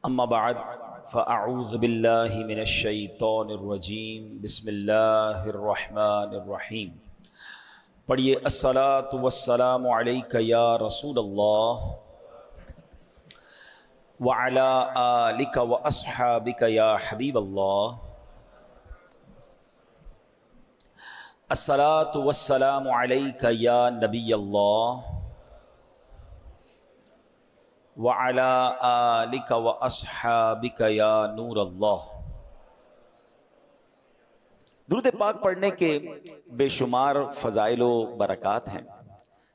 اما بعد فاعوذ باللہ من الشیطان الرجیم بسم اللہ الرحمن الرحیم۔ پڑھیے الصلاۃ والسلام علیک یا رسول اللہ وعلی آلک واصحابک یا حبیب اللہ۔ الصلاۃ والسلام علیک یا نبی اللہ وعلی آلک واصحابک یا نور اللہ۔ درود پاک پڑھنے کے بے شمار فضائل و برکات ہیں۔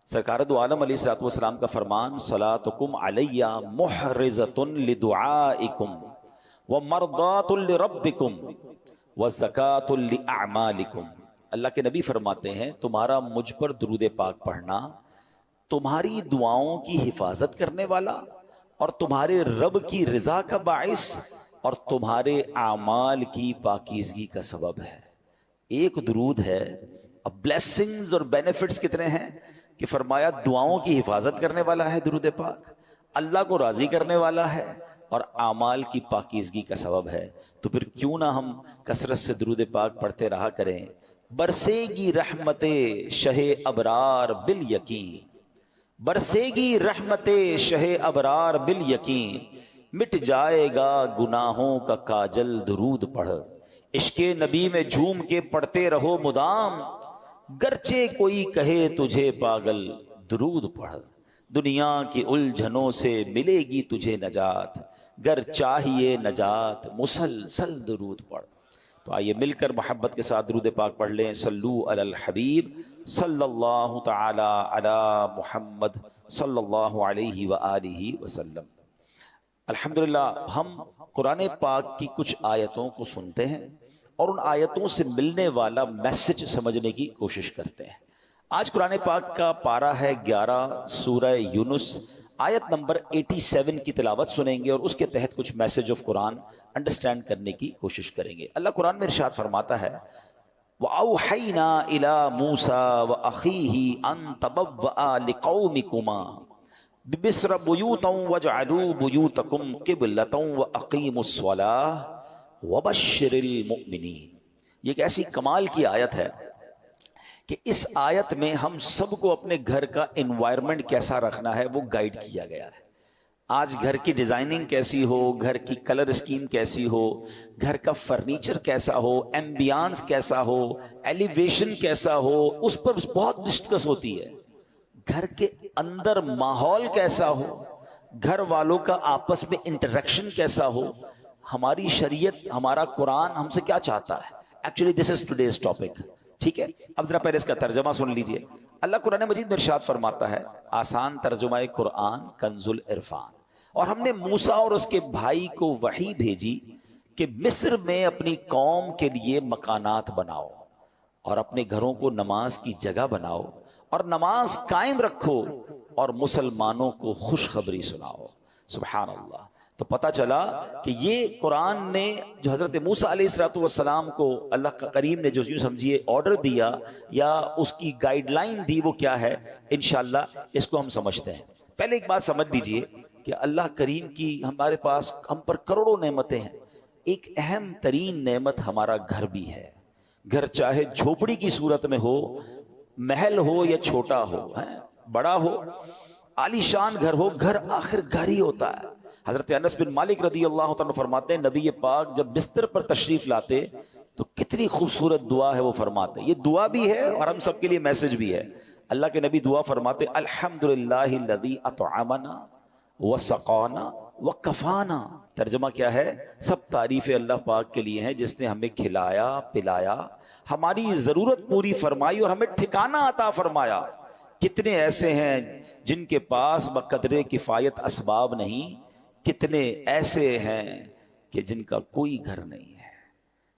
سرکار دو عالم علیہ الصلوۃ والسلام کا فرمان صلاتکم علی محرزۃ لدعائکم ومرضات لربکم وزکاۃ لاعمالکم۔ اللہ کے نبی فرماتے ہیں تمہارا مجھ پر درود پاک پڑھنا تمہاری دعاؤں کی حفاظت کرنے والا اور تمہارے رب کی رضا کا باعث اور تمہارے اعمال کی پاکیزگی کا سبب ہے۔ ایک درود ہے، اب بلیسنگز اور بینیفٹس کتنے ہیں کہ فرمایا دعاؤں کی حفاظت کرنے والا ہے درود پاک، اللہ کو راضی کرنے والا ہے اور اعمال کی پاکیزگی کا سبب ہے۔ تو پھر کیوں نہ ہم کثرت سے درود پاک پڑھتے رہا کریں۔ برسے گی رحمت شہ ابرار بالیقین، برسے گی رحمت شہ ابرار بالیقین، مٹ جائے گا گناہوں کا کاجل درود پڑھ، عشق نبی میں جھوم کے پڑھتے رہو مدام، گرچہ کوئی کہے تجھے پاگل درود پڑھ، دنیا کی الجھنوں سے ملے گی تجھے نجات، گر چاہیے نجات مسلسل درود پڑھ۔ تو آئیے مل کر محبت کے ساتھ درود پاک پڑھ لیں۔ صلو علی الحبیب صلی اللہ تعالی علی محمد صلی اللہ علیہ وآلہ وسلم۔ الحمدللہ ہم قرآن پاک کی کچھ آیتوں کو سنتے ہیں اور ان آیتوں سے ملنے والا میسج سمجھنے کی کوشش کرتے ہیں۔ آج قرآن پاک کا پارہ ہے 11 سورہ یونس، آیت نمبر 87 کی تلاوت سنیں گے اور اس کے تحت کچھ میسج آف قرآن انڈرسٹینڈ کرنے کی کوشش کریں گے۔ اللہ قرآن میں ارشاد فرماتا ہے وَأَوْحَيْنَا إِلَى مُوسَى وَأَخِيهِ أَن تَبَوَّآ لِقَوْمِكُمَا بِمِصْرَ بُيُوتًا وَاجْعَلُوا بُيُوتَكُمْ قِبْلَةً وَأَقِيمُوا الصَّلَاةَ وَبَشِّرِ الْمُؤْمِنِينَ۔ یہ ایک ایسی کمال کی آیت ہے کہ اس آیت میں ہم سب کو اپنے گھر کا انوائرمنٹ کیسا رکھنا ہے وہ گائیڈ کیا گیا ہے۔ آج گھر کی ڈیزائننگ کیسی ہو، گھر کی کلر اسکیم کیسی ہو، گھر کا فرنیچر کیسا ہو، ایمبیانس کیسا ہو، ایلیویشن کیسا ہو، اس پر بہت ڈسکس ہوتی ہے۔ گھر کے اندر ماحول کیسا ہو، گھر والوں کا آپس میں انٹریکشن کیسا ہو، ہماری شریعت، ہمارا قرآن ہم سے کیا چاہتا ہے۔ Actually this is today's topic, ٹھیک ہے۔ اب ذرا پہلے اس کا ترجمہ سن لیجئے۔ اللہ قرآن مجید میں ارشاد فرماتا ہے، آسان ترجمہ قرآن کنز العرفان، اور ہم نے موسیٰ اور اس کے بھائی کو وحی بھیجی کہ مصر میں اپنی قوم کے لیے مکانات بناؤ اور اپنے گھروں کو نماز کی جگہ بناؤ اور نماز قائم رکھو اور مسلمانوں کو خوشخبری سناؤ۔ سبحان اللہ۔ تو پتہ چلا کہ یہ قرآن نے جو حضرت موسیٰ علیہ السلام کو اللہ کا کریم نے جو یوں سمجھیے آرڈر دیا یا اس کی گائیڈ لائن دی، وہ کیا ہے انشاءاللہ اس کو ہم سمجھتے ہیں۔ پہلے ایک بات سمجھ لیجئے کہ اللہ کریم کی ہمارے پاس ہم پر کروڑوں نعمتیں ہیں، ایک اہم ترین نعمت ہمارا گھر بھی ہے۔ گھر چاہے جھوپڑی کی صورت میں ہو، محل ہو یا چھوٹا ہو، بڑا ہو، عالی شان گھر ہو، گھر آخر گھر ہی ہوتا ہے۔ حضرت انس بن مالک رضی اللہ عنہ فرماتے ہیں نبی پاک جب بستر پر تشریف لاتے تو کتنی خوبصورت دعا ہے وہ فرماتے ہیں۔ یہ دعا بھی ہے اور ہم سب کے لیے میسج بھی ہے۔ اللہ کے نبی دعا فرماتے الحمدللہ الذی اطعمنا وسقانا وکفانا۔ ترجمہ کیا ہے؟ سب تعریف اللہ پاک کے لیے ہیں جس نے ہمیں کھلایا پلایا، ہماری ضرورت پوری فرمائی اور ہمیں ٹھکانہ عطا فرمایا۔ کتنے ایسے ہیں جن کے پاس بقدر کفایت اسباب نہیں، کتنے ایسے ہیں کہ جن کا کوئی گھر نہیں ہے۔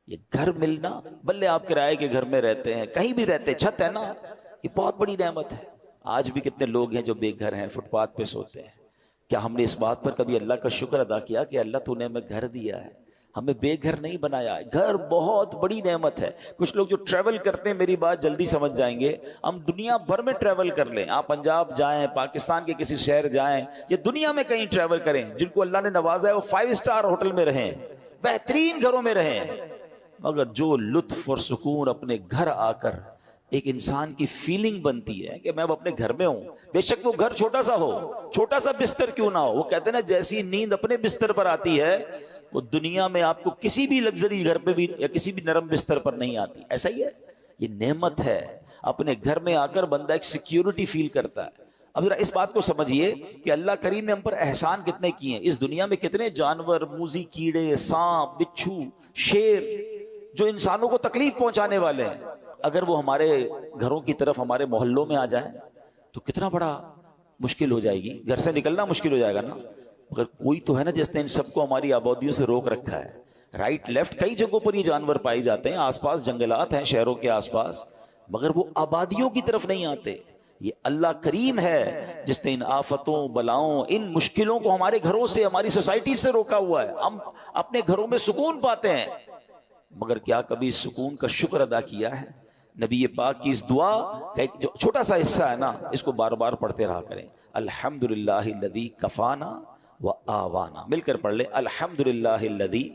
یہ گھر ملنا، بلے آپ کرائے کے گھر میں رہتے ہیں، کہیں بھی رہتے، چھت ہے نا، یہ بہت بڑی نعمت ہے۔ آج بھی کتنے لوگ ہیں جو بے گھر ہیں، فٹ پاتھ پہ سوتے ہیں۔ کیا ہم نے اس بات پر کبھی اللہ کا شکر ادا کیا کہ اللہ تو نے ہمیں گھر دیا ہے؟ ہمیں بے گھر نہیں بنایا. گھر بہت بڑی نعمت ہے. کچھ لوگ جو ٹریول کرتے ہیں, میری بات جلدی سمجھ جائیں گے, ہم دنیا بھر میں ٹریول کر لیں, آپ پنجاب جائیں, پاکستان کے کسی شہر جائیں, یا دنیا میں کہیں ٹریول کریں, جن کو اللہ نے نوازا ہے وہ 5 اسٹار ہوٹل میں رہیں, بہترین گھروں میں رہیں, مگر جو لطف اور سکون اپنے گھر آ کر ایک انسان کی فیلنگ بنتی ہے کہ میں اب اپنے گھر میں ہوں, بے شک وہ گھر چھوٹا سا ہو, چھوٹا سا بستر کیوں نہ ہو, وہ کہتے ہیں نا جیسی نیند اپنے بستر پر آتی ہے وہ دنیا میں آپ کو کسی بھی لگژری گھر پہ بھی یا کسی بھی نرم بستر پر نہیں آتی. ایسا ہی ہے, یہ نعمت ہے. اپنے گھر میں آ کر بندہ ایک سیکیورٹی فیل کرتا ہے. اب ذرا اس بات کو سمجھیے کہ اللہ کریم نے ہم پر احسان کتنے کیے ہیں. اس دنیا میں کتنے جانور, موذی کیڑے, سانپ, بچھو, شیر, جو انسانوں کو تکلیف پہنچانے والے ہیں, اگر وہ ہمارے گھروں کی طرف, ہمارے محلوں میں آ جائیں تو کتنا بڑا مشکل ہو جائے گی, گھر سے نکلنا مشکل ہو جائے گا نا. مگر کوئی تو ہے نا جس نے ان سب کو ہماری آبادیوں سے روک رکھا ہے. رائٹ لیفٹ کئی جگہوں پر یہ جانور پائے جاتے ہیں, آس پاس جنگلات ہیں شہروں کے آس پاس, مگر وہ آبادیوں کی طرف نہیں آتے. یہ اللہ کریم ہے جس نے ان آفتوں, بلاؤں, ان مشکلوں کو ہمارے گھروں سے, ہماری سوسائٹی سے روکا ہوا ہے. ہم اپنے گھروں میں سکون پاتے ہیں, مگر کیا کبھی اس سکون کا شکر ادا کیا ہے؟ نبی پاک کی اس دعا کا ایک جو چھوٹا سا حصہ ہے نا, اس کو بار بار پڑھتے رہا کریں. الحمدللہ الذی کفانا و آوانا, مل کر پڑھ لیں, الحمدللہ الذی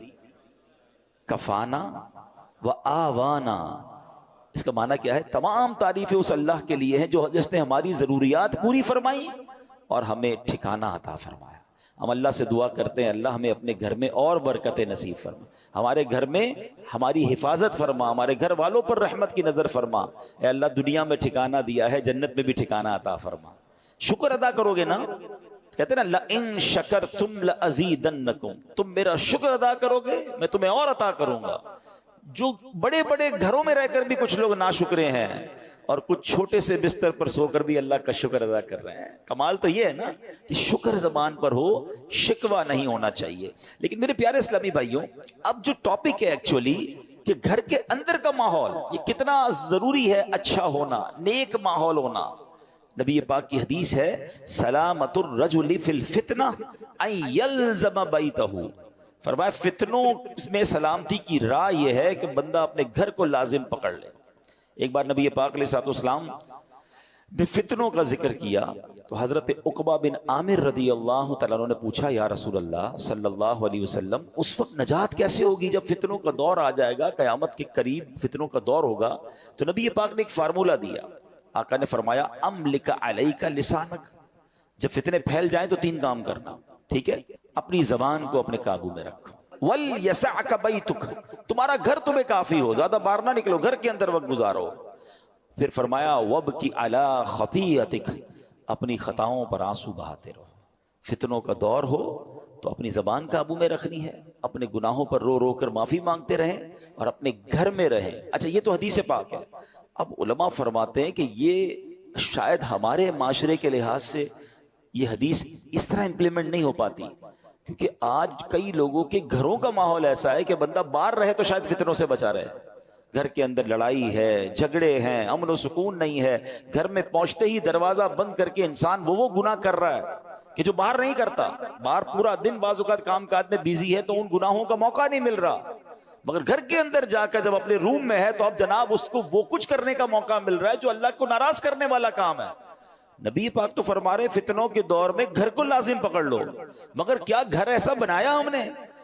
کفانا و آوانا. اس کا معنی کیا ہے؟ تمام تعریفیں اس اللہ کے لیے ہیں جو جس نے ہماری ضروریات پوری فرمائی اور ہمیں ٹھکانہ عطا فرمایا. ہم اللہ سے دعا کرتے ہیں, اللہ ہمیں اپنے گھر میں اور برکت نصیب فرما, ہمارے گھر میں ہماری حفاظت فرما, ہمارے گھر والوں پر رحمت کی نظر فرما. اے اللہ دنیا میں ٹھکانہ دیا ہے, جنت میں بھی ٹھکانہ عطا فرما. شکر ادا کرو گے نا, کہتے ہیں نا لَإِن شَكَرْتُمْ لَأَزِيدَنَّكُمْ, تم میرا شکر ادا کرو گے میں تمہیں اور عطا کروں گا. جو بڑے بڑے گھروں میں رہ کر بھی کچھ لوگ ناشکرے ہیں, اور کچھ چھوٹے سے بستر پر سو کر بھی اللہ کا شکر ادا کر رہے ہیں. کمال تو یہ ہے نا کہ شکر زبان پر ہو, شکوہ نہیں ہونا چاہیے. لیکن میرے پیارے اسلامی بھائیوں, اب جو ٹاپک ہے ایکچولی کہ گھر کے اندر کا ماحول یہ کتنا ضروری ہے, اچھا ہونا, نیک ماحول ہونا. نبی پاک کی حدیث ہے, سلامت الرجل فی الفتنہ ان یلزم بیتہ, فرمایا فتنوں میں سلامتی کی راہ یہ ہے کہ بندہ اپنے گھر کو لازم پکڑ لے. ایک بار نبی پاک علیہ الصلوۃ والسلام نے فتنوں کا ذکر کیا تو حضرت عقبہ بن عامر رضی اللہ تعالیٰ عنہ نے پوچھا, یا رسول اللہ صلی اللہ علیہ وسلم, اس وقت نجات کیسے ہوگی جب فتنوں کا دور آ جائے گا, قیامت کے قریب فتنوں کا دور ہوگا. تو نبی پاک نے ایک فارمولہ دیا. آقا نے فرمایا, املک علیک لسانک, جب فتنے پھیل جائیں تو 3 کام کرنا, ٹھیک ہے, اپنی زبان کو اپنے قابو میں رکھو. وَلْيَسَعْكَ بَيْتُكَ, تمہارا گھر تمہیں کافی ہو, زیادہ باہر نہ نکلو, گھر کے اندر وقت گزارو. پھر فرمایا وَبْكِ عَلَىٰ خَطِيئَتِكَ, اپنی خطاؤں پر آنسو بہاتے رہو. فتنوں کا دور ہو تو اپنی زبان قابو میں رکھنی ہے, اپنے گناہوں پر رو رو کر معافی مانگتے رہیں اور اپنے گھر میں رہیں. اچھا, یہ تو حدیث پاک ہے. اب علماء فرماتے ہیں کہ یہ شاید ہمارے معاشرے کے لحاظ سے یہ حدیث اس طرح امپلیمنٹ نہیں ہو پاتی, کیونکہ آج کئی لوگوں کے گھروں کا ماحول ایسا ہے کہ بندہ باہر رہے تو شاید فتنوں سے بچا رہے, گھر کے اندر لڑائی ہے, جھگڑے ہیں, امن و سکون نہیں ہے. گھر میں پہنچتے ہی دروازہ بند کر کے انسان وہ گناہ کر رہا ہے کہ جو باہر نہیں کرتا. باہر پورا دن بعض اوقات کام کاج میں بیزی ہے تو ان گناہوں کا موقع نہیں مل رہا, مگر گھر کے اندر جا کر جب اپنے روم میں ہے تو اب جناب اس کو وہ کچھ کرنے کا موقع مل رہا ہے جو اللہ کو ناراض کرنے والا کام ہے. نبی پاک تو فرما رہے فتنوں کے دور میں گھر کو لازم پکڑ لو, مگر کیا گھر ایسا بنایا ہم نے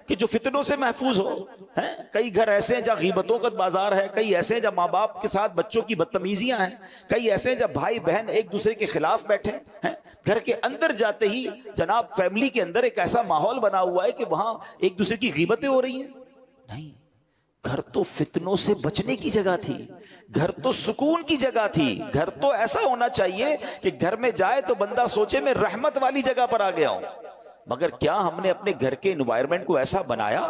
کہ جو فتنوں سے محفوظ ہو؟ کئی گھر ایسے ہیں جہاں غیبتوں کا بازار ہے, کئی ایسے ہیں جہاں ماں باپ کے ساتھ بچوں کی بدتمیزیاں ہیں, کئی ایسے ہیں جہاں بھائی بہن ایک دوسرے کے خلاف بیٹھے ہیں. گھر کے اندر جاتے ہی جناب فیملی کے اندر ایک ایسا ماحول بنا ہوا ہے کہ وہاں ایک دوسرے کی غیبتیں ہو رہی ہیں. نہیں, گھر تو فتنوں سے بچنے کی جگہ تھی, گھر تو سکون کی جگہ تھی. گھر تو ایسا ہونا چاہیے کہ گھر میں جائے تو بندہ سوچے میں رحمت والی جگہ پر آ گیا ہوں. مگر کیا ہم نے اپنے گھر کے انوائرمنٹ کو ایسا بنایا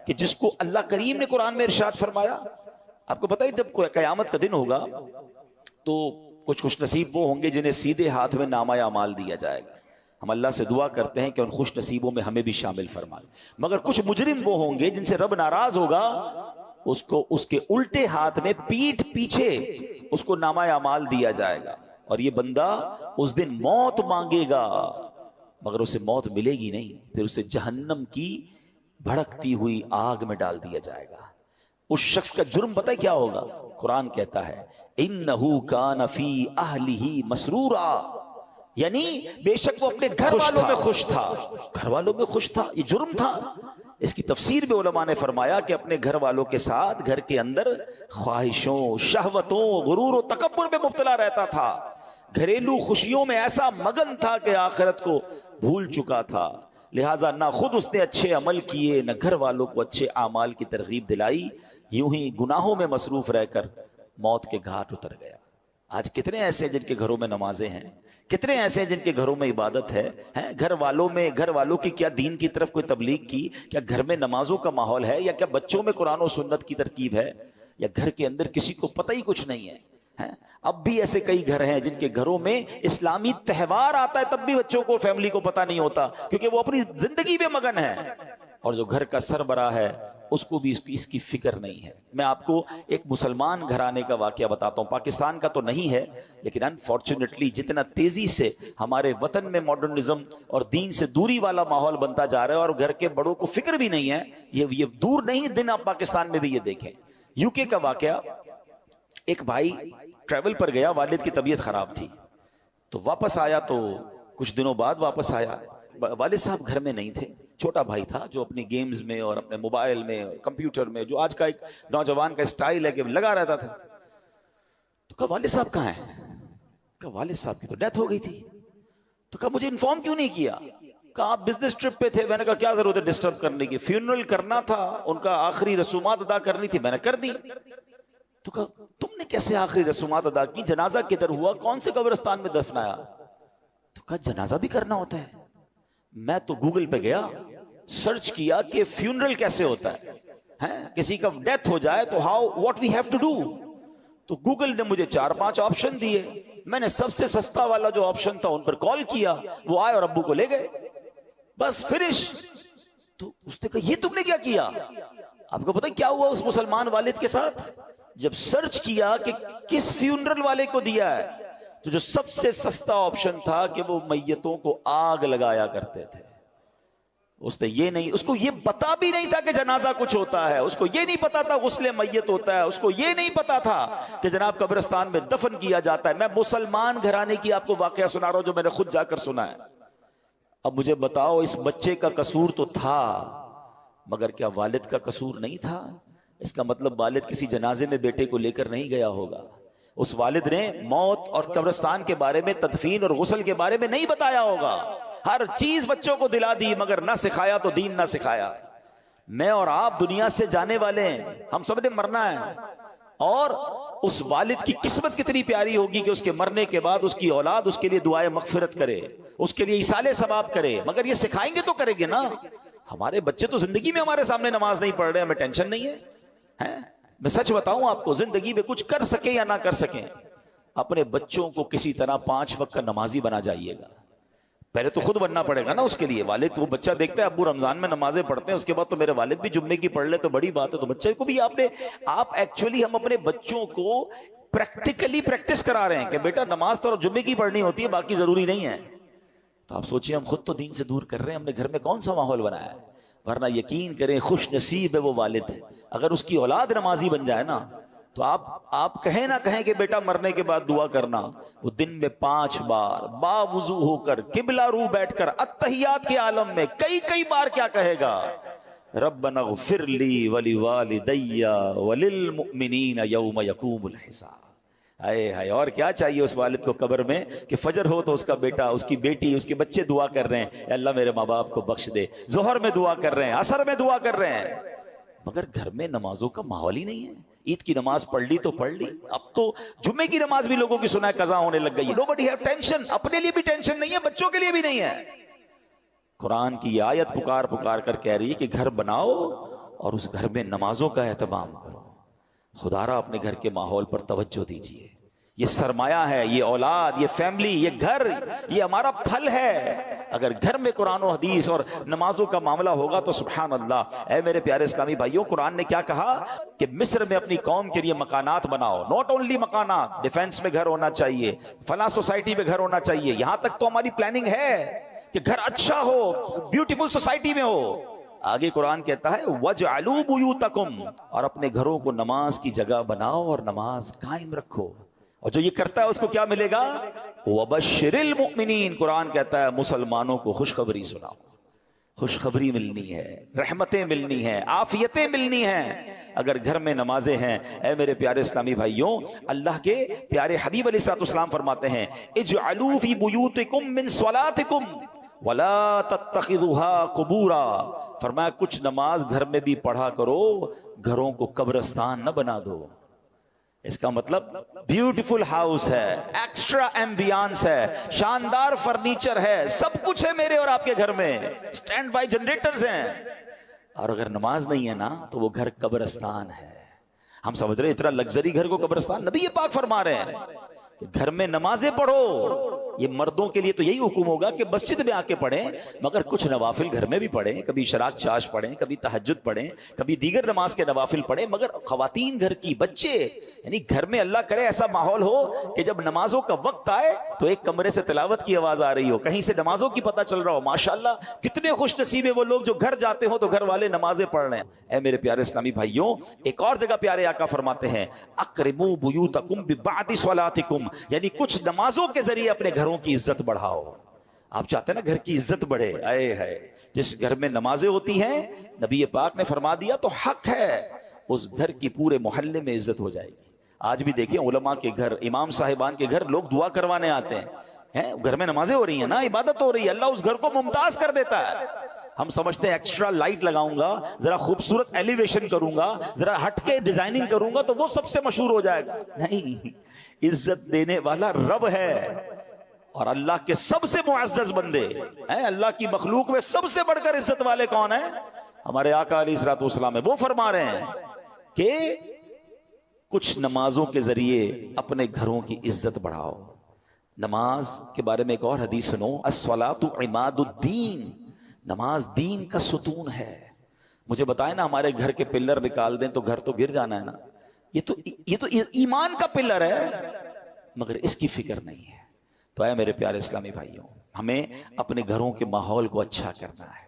کہ جس کو اللہ کریم نے قرآن میں ارشاد فرمایا؟ آپ کو پتہ ہے جب قیامت کا دن ہوگا تو کچھ خوش نصیب وہ ہوں گے جنہیں سیدھے ہاتھ میں نامہ اعمال دیا جائے گا. ہم اللہ سے دعا کرتے ہیں کہ ان خوش نصیبوں میں ہمیں بھی شامل فرمائے. مگر کچھ مجرم وہ ہوں گے جن سے رب ناراض ہوگا, اس کو اس کے الٹے ہاتھ میں پیٹھ پیچھے اس کو نامہ اعمال دیا جائے گا, اور یہ بندہ اس دن موت مانگے گا مگر اسے موت ملے گی نہیں. پھر اسے جہنم کی بھڑکتی ہوئی آگ میں ڈال دیا جائے گا. اس شخص کا جرم پتہ ہے کیا ہوگا؟ قرآن کہتا ہے انہو کان فی اہلہ مسرورا، یعنی بے شک وہ اپنے گھر والوں میں خوش تھا. گھر والوں میں خوش تھا، یہ جرم تھا. اس کی تفسیر میں علماء نے فرمایا کہ اپنے گھر والوں کے ساتھ گھر کے اندر خواہشوں، شہوتوں، غرور و تکبر میں مبتلا رہتا تھا. گھریلو خوشیوں میں ایسا مگن تھا کہ آخرت کو بھول چکا تھا. لہٰذا نہ خود اس نے اچھے عمل کیے، نہ گھر والوں کو اچھے اعمال کی ترغیب دلائی. یوں ہی گناہوں میں مصروف رہ کر موت کے گھاٹ اتر گیا. آج کتنے ایسے ہیں جن کے گھروں میں نمازیں ہیں، کتنے ایسے ہیں جن کے گھروں میں عبادت ہے. گھر والوں کی کیا دین کی طرف کوئی تبلیغ کی؟ کیا گھر میں نمازوں کا ماحول ہے؟ یا کیا بچوں میں قرآن و سنت کی ترکیب ہے؟ یا گھر کے اندر کسی کو پتہ ہی کچھ نہیں ہے؟ اب بھی ایسے کئی گھر ہیں جن کے گھروں میں اسلامی تہوار آتا ہے تب بھی بچوں کو، فیملی کو پتہ نہیں ہوتا، کیونکہ وہ اپنی زندگی میں مگن ہے. اور جو گھر کا سربراہ ہے اس کو بھی اس کی فکر نہیں ہے. میں آپ کو ایک مسلمان گھرانے کا واقعہ بتاتا ہوں. پاکستان کا تو نہیں ہے، لیکن انفارچونیٹلی جتنا تیزی سے ہمارے وطن میں ماڈرنزم اور دین سے دوری والا ماحول بنتا جا رہا ہے اور گھر کے بڑوں کو فکر بھی نہیں ہے، یہ دور نہیں دن آپ پاکستان میں بھی یہ دیکھیں. یو کے کا واقعہ، ایک بھائی ٹریول پر گیا، والد کی طبیعت خراب تھی تو واپس آیا. تو کچھ دنوں بعد واپس آیا، والد صاحب گھر میں نہیں تھے. چھوٹا بھائی تھا جو اپنی گیمز میں اور اپنے موبائل میں اور کمپیوٹر میں، جو آج کا ایک نوجوان کا سٹائل ہے کہ لگا رہتا تھا. تو کہا والد صاحب کہاں ہیں؟ کہا والد صاحب کی تو ڈیتھ ہو گئی تھی. تو کہا مجھے انفارم کیوں نہیں کیا؟ کہا آپ بزنس ٹرپ پہ تھے. میں نے کہا کیا ضرورت ہے ڈسٹرب کرنے کی، فیونرل کرنا تھا، ان کا آخری رسومات ادا کرنی تھی، میں نے کر دی. تو کہا تم نے کیسے آخری رسومات ادا کی؟ جنازہ کدھر ہوا؟ کون سے قبرستان میں دفنایا؟ تو کہا جنازہ بھی کرنا ہوتا ہے. میں تو گوگل پہ گیا، سرچ کیا کہ فیونرل کیسے ہوتا ہے، کسی کا ڈیتھ ہو جائے تو what we have to do. تو گوگل نے مجھے 4-5 آپشن دیے. میں نے سب سے سستا والا جو آپشن تھا ان پر کال کیا، وہ آئے اور ابو کو لے گئے، بس فنش. تو اس نے کہا یہ تم نے کیا کیا؟ آپ کو پتہ کیا ہوا اس مسلمان والد کے ساتھ؟ جب سرچ کیا کہ کس فیونرل والے کو دیا ہے، تو جو سب سے سستا آپشن تھا کہ وہ میتوں کو آگ لگایا کرتے تھے. اس کو یہ پتا بھی نہیں تھا کہ جنازہ کچھ ہوتا ہے، اس کو یہ نہیں پتا تھا غسل میت ہوتا ہے، اس کو یہ نہیں پتا تھا کہ جناب قبرستان میں دفن کیا جاتا ہے. میں مسلمان گھرانے کی آپ کو واقعہ سنا رہا ہوں جو میں نے خود جا کر سنا ہے. اب مجھے بتاؤ، اس بچے کا قصور تو تھا مگر کیا والد کا قصور نہیں تھا؟ اس کا مطلب والد کسی جنازے میں بیٹے کو لے کر نہیں گیا ہوگا. اس والد نے موت اور قبرستان کے بارے میں، تدفین اور غسل کے بارے میں نہیں بتایا ہوگا. ہر چیز بچوں کو دلا دی مگر نہ سکھایا تو دین نہ سکھایا. میں اور آپ دنیا سے جانے والے ہیں، ہم سب نے مرنا ہے. اور اس والد کی قسمت کتنی پیاری ہوگی کہ اس کے مرنے کے بعد اس کی اولاد اس کے لیے دعائے مغفرت کرے، اس کے لیے ایصال ثواب کرے. مگر یہ سکھائیں گے تو کریں گے نا. ہمارے بچے تو زندگی میں ہمارے سامنے نماز نہیں پڑھ رہے، ہمیں ٹینشن نہیں ہے. میں سچ بتاؤں آپ کو، زندگی میں کچھ کر سکیں یا نہ کر سکیں، اپنے بچوں کو کسی طرح 5 وقت کا نمازی بنا جائیے گا. پہلے تو خود بننا پڑے گا نا اس کے لیے. والد وہ بچہ دیکھتا ہے ابو رمضان میں نمازیں پڑھتے ہیں، اس کے بعد تو میرے والد بھی جمعے کی پڑھ لے تو بڑی بات ہے. تو بچے کو بھی آپ ایکچولی ہم اپنے بچوں کو پریکٹیکلی پریکٹس کرا رہے ہیں کہ بیٹا نماز تو جمعے کی پڑھنی ہوتی ہے، باقی ضروری نہیں ہے. تو آپ سوچیں ہم خود تو دین سے دور کر رہے ہیں، ہم نے گھر میں کون سا ماحول بنایا ہے. ورنہ یقین کریں خوش نصیب ہے وہ والد اگر اس کی اولاد نمازی بن جائے نا. تو آپ کہیں نہ کہیں کہ بیٹا مرنے کے بعد دعا کرنا، وہ دن میں 5 بار با وضو ہو کر قبلہ رو بیٹھ کر اتحیات کے عالم میں کئی بار کیا کہے گا؟ ربنا اغفر لی ولوالدی وللمؤمنین یوم یقوم الحساب. ہائے اور کیا چاہیے اس والد کو قبر میں کہ فجر ہو تو اس کا بیٹا، اس کی بیٹی، اس کے بچے دعا کر رہے ہیں اے اللہ میرے ماں باپ کو بخش دے. ظہر میں دعا کر رہے ہیں، عصر میں دعا کر رہے ہیں، مگر گھر میں نمازوں کا ماحول ہی نہیں ہے. عید کی نماز پڑھ لی تو پڑھ لی، اب تو جمعے کی نماز بھی لوگوں کی سنا ہے قضا ہونے لگ گئی. Nobody have tension. اپنے لیے بھی ٹینشن نہیں ہے، بچوں کے لیے بھی نہیں ہے. قرآن کی یہ آیت پکار کر کہہ رہی ہے کہ گھر بناؤ اور اس گھر میں نمازوں کا اہتمام کرو. خدا را اپنے گھر کے ماحول پر توجہ دیجیے. یہ سرمایہ ہے، یہ اولاد، یہ فیملی، یہ گھر، یہ ہمارا پھل ہے. اگر گھر میں قرآن و حدیث اور نمازوں کا معاملہ ہوگا تو سبحان اللہ. اے میرے پیارے اسلامی بھائیوں، قرآن نے کیا کہا کہ مصر میں اپنی قوم کے لیے مکانات بناؤ. ناٹ اونلی مکانات، ڈیفنس میں گھر ہونا چاہیے، فلاں سوسائٹی میں گھر ہونا چاہیے. یہاں تک تو ہماری پلاننگ ہے کہ گھر اچھا ہو، بیوٹیفل سوسائٹی میں ہو. آگے قرآن کہتا ہے وَجْعَلُوا بُيُوتَكُمْ، اور اپنے گھروں کو نماز کی جگہ بناؤ اور نماز قائم رکھو، اور جو یہ کرتا ہے اس کو کیا ملے گا؟ وَبَشِّرِ الْمُؤْمِنِينَ، قرآن کہتا ہے مسلمانوں کو خوشخبری سناؤ، خوشخبری ملنی ہے، رحمتیں ملنی ہیں، عافیتیں ملنی ہیں اگر گھر میں نمازیں ہیں۔ اے میرے پیارے اسلامی بھائیوں، اللہ کے پیارے حبیب علیہ الصلوۃ والسلام فرماتے ہیں اجعلوا فی بیوتکم من صلاتکم ولا تتخذوها قبورا، فرمایا کچھ نماز گھر میں بھی پڑھا کرو، گھروں کو قبرستان نہ بنا دو۔ اس کا مطلب بیوٹیفل ہاؤس ہے، ایکسٹرا ایمبیانس ہے، شاندار فرنیچر ہے، سب کچھ ہے میرے اور آپ کے گھر میں، سٹینڈ بائی جنریٹرز ہیں، اور اگر نماز نہیں ہے نا تو وہ گھر قبرستان ہے۔ ہم سمجھ رہے ہیں اتنا لگزری گھر کو قبرستان، نبی پاک فرما رہے ہیں کہ گھر میں نمازیں پڑھو۔ یہ مردوں کے لیے تو یہی حکم ہوگا کہ مسجد میں آ کے پڑھیں، مگر کچھ نوافل گھر میں بھی پڑھیں، کبھی اشراق چاش پڑھیں، کبھی تہجد پڑھیں، کبھی دیگر نماز کے نوافل پڑھیں، مگر خواتین گھر کی، بچے، یعنی گھر میں اللہ کرے ایسا ماحول ہو کہ جب نمازوں کا وقت آئے تو ایک کمرے سے تلاوت کی آواز آ رہی ہو، کہیں سے نمازوں کی پتہ چل رہا ہو۔ ماشاءاللہ کتنے خوش نصیب ہیں وہ لوگ جو گھر جاتے ہو تو گھر والے نمازیں پڑھ رہے ہیں۔ اے میرے پیارے اسلامی بھائیوں، ایک اور جگہ پیارے آقا فرماتے ہیں اقربوا بیوتکم ببعد صلاتکم، یعنی کچھ نمازوں کے ذریعے اپنے گھروں کی عزت بڑھاؤ۔ آپ چاہتے ہیں نا گھر کی عزت بڑھے، آئے ہے جس گھر میں نمازیں ہوتی ہیں، نبی پاک نے فرما دیا تو حق ہے اس گھر کی پورے محلے میں عزت ہو جائے گی۔ آج بھی دیکھیں علماء کے گھر، امام صاحبان کے گھر لوگ دعا کروانے آتے ہیں، گھر میں نمازیں ہو رہی ہیں نا، عبادت ہو رہی ہے، اللہ اس گھر کو ممتاز کر دیتا ہے۔ ہم سمجھتے ہیں ایکسٹرا لائٹ لگاؤں گا، ذرا خوبصورت ایلیویشن کروں گا، ذرا ہٹ کے ڈیزائننگ کروں گا تو وہ سب سے مشہور ہو جائے گا۔ نہیں، عزت دینے والا رب ہے، اور اللہ کے سب سے معزز بندے ہیں، اللہ کی مخلوق میں سب سے بڑھ کر عزت والے کون ہیں؟ ہمارے آقا علیہ الصلوۃ والسلام ہے۔ وہ فرما رہے ہیں کہ کچھ نمازوں کے ذریعے اپنے گھروں کی عزت بڑھاؤ۔ نماز کے بارے میں ایک اور حدیث سنو، الصلاۃ عماد الدین، نماز دین کا ستون ہے۔ مجھے بتائیں نا، ہمارے گھر کے پلر نکال دیں تو گھر تو گر جانا ہے نا، یہ تو ایمان کا پلر ہے، مگر اس کی فکر نہیں ہے۔ تو اے میرے پیارے اسلامی بھائیوں، ہمیں اپنے گھروں کے ماحول کو اچھا کرنا ہے،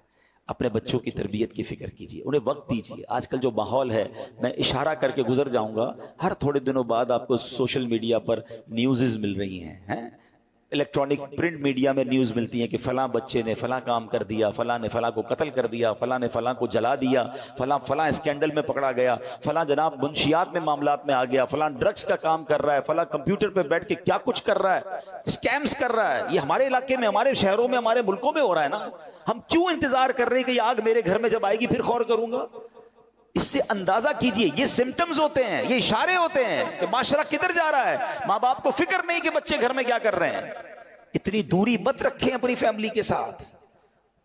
اپنے بچوں کی تربیت کی فکر کیجیے، انہیں وقت دیجیے۔ آج کل جو ماحول ہے، میں اشارہ کر کے گزر جاؤں گا، ہر تھوڑے دنوں بعد آپ کو سوشل میڈیا پر نیوزز مل رہی ہیں، الیکٹرانک پرنٹ میڈیا میں نیوز ملتی ہیں کہ فلاں بچے نے فلاں کام کر دیا، فلاں نے فلاں کو قتل کر دیا، فلاں نے فلاں کو جلا دیا، فلاں اسکینڈل میں پکڑا گیا، فلاں جناب منشیات میں معاملات میں آ گیا، فلاں ڈرگز کا کام کر رہا ہے، فلاں کمپیوٹر پہ بیٹھ کے کیا کچھ کر رہا ہے، اسکیمز کر رہا ہے۔ یہ ہمارے علاقے میں، ہمارے شہروں میں، ہمارے ملکوں میں ہو رہا ہے نا۔ ہم کیوں انتظار کر رہے ہیں کہ یہ آگ میرے گھر میں جب آئے گی پھر غور کروں گا؟ اس سے اندازہ کیجئے، یہ سمٹمز ہوتے ہیں، یہ اشارے ہوتے ہیں کہ معاشرہ کدھر جا رہا ہے۔ ماں باپ کو فکر نہیں کہ بچے گھر میں کیا کر رہے ہیں۔ اتنی دوری مت رکھیں اپنی فیملی کے ساتھ۔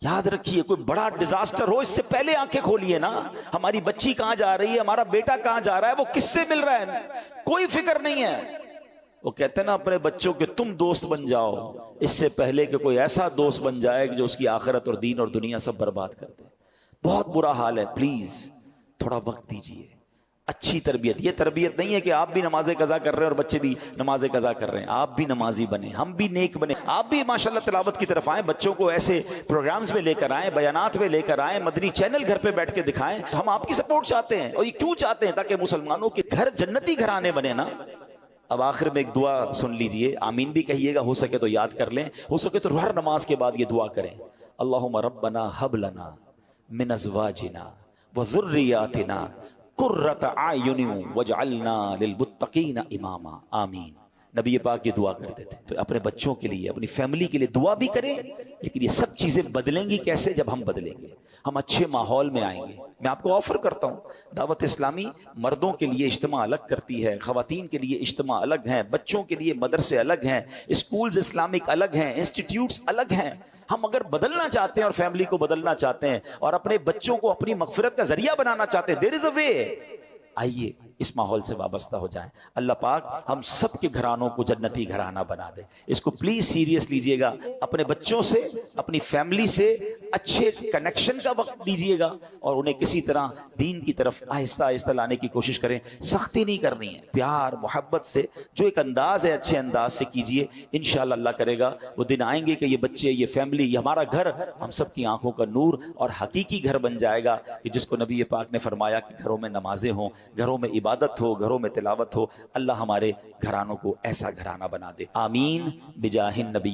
یاد رکھیے، کوئی بڑا ڈیزاسٹر ہو اس سے پہلے آنکھیں کھولیے نا، ہماری بچی کہاں جا رہی ہے، ہمارا بیٹا کہاں جا رہا ہے، وہ کس سے مل رہا ہے، کوئی فکر نہیں ہے۔ وہ کہتے ہیں نا اپنے بچوں کے تم دوست بن جاؤ اس سے پہلے کہ کوئی ایسا دوست بن جائے جو اس کی آخرت اور دین اور دنیا سب برباد کر دے۔ بہت برا حال ہے، پلیز تھوڑا وقت دیجیے۔ اچھی تربیت، یہ تربیت نہیں ہے کہ آپ بھی نماز قضا کر رہے ہیں اور بچے بھی نماز قضا کر رہے ہیں۔ آپ بھی نمازی بنیں، ہم بھی نیک بنیں، آپ بھی ماشاءاللہ تلاوت کی طرف آئیں، بچوں کو ایسے پروگرامز میں لے کر آئیں، بیانات میں لے کر آئیں، مدنی چینل گھر پہ بیٹھ کے دکھائیں۔ ہم آپ کی سپورٹ چاہتے ہیں، اور یہ کیوں چاہتے ہیں؟ تاکہ مسلمانوں کے گھر جنتی گھرانے بنے نا۔ اب آخر میں ایک دعا سن لیجئے، آمین بھی کہیے گا، ہو سکے تو یاد کر لیں، ہو سکے تو ہر نماز کے بعد یہ دعا کریں، اللہم ربنا ہب لنا من ازواجنا وذریاتنا قرۃ اعین واجعلنا للمتقین اماما، آمین۔ نبی پاک یہ دعا کرتے تھے۔ تو اپنے بچوں کے لیے، اپنی فیملی کے لیے دعا بھی کریں، لیکن یہ سب چیزیں بدلیں گی کیسے؟ جب ہم بدلیں گے، ہم اچھے ماحول میں آئیں گے۔ میں آپ کو آفر کرتا ہوں، دعوت اسلامی مردوں کے لیے اجتماع الگ کرتی ہے، خواتین کے لیے اجتماع الگ ہیں، بچوں کے لیے مدرسے الگ ہیں، اسکولز اسلامک الگ ہیں، انسٹیٹیوٹس الگ ہیں۔ ہم اگر بدلنا چاہتے ہیں اور فیملی کو بدلنا چاہتے ہیں اور اپنے بچوں کو اپنی مغفرت کا ذریعہ بنانا چاہتے ہیں، دیر از اے وے۔ آئیے اس ماحول سے وابستہ ہو جائیں. اللہ پاک ہم سب کے گھرانوں کو جنتی گھرانہ بنا دے. اس کو پلیز سیریس لیجئے گا. اپنے بچوں سے، اپنی فیملی سے اچھے کنیکشن کا وقت دیجئے گا اور انہیں کسی طرح دین کی طرف آہستہ آہستہ لانے کی کوشش کریں. سختی نہیں کرنی ہے، پیار محبت سے جو ایک انداز ہے اچھے انداز سے کیجئے. انشاءاللہ اللہ کرے گا وہ دن آئیں گے کہ یہ بچے، یہ فیملی، یہ ہمارا گھر ہم سب کی آنکھوں کا نور اور حقیقی گھر بن جائے گا، کہ جس کو نبی پاک نے فرمایا کہ گھروں میں نمازیں ہوں، گھروں میں عبادت ہو، گھروں میں تلاوت ہو. اللہ ہمارے گھرانوں کو ایسا گھرانہ بنا دے. آمین بجاہ النبی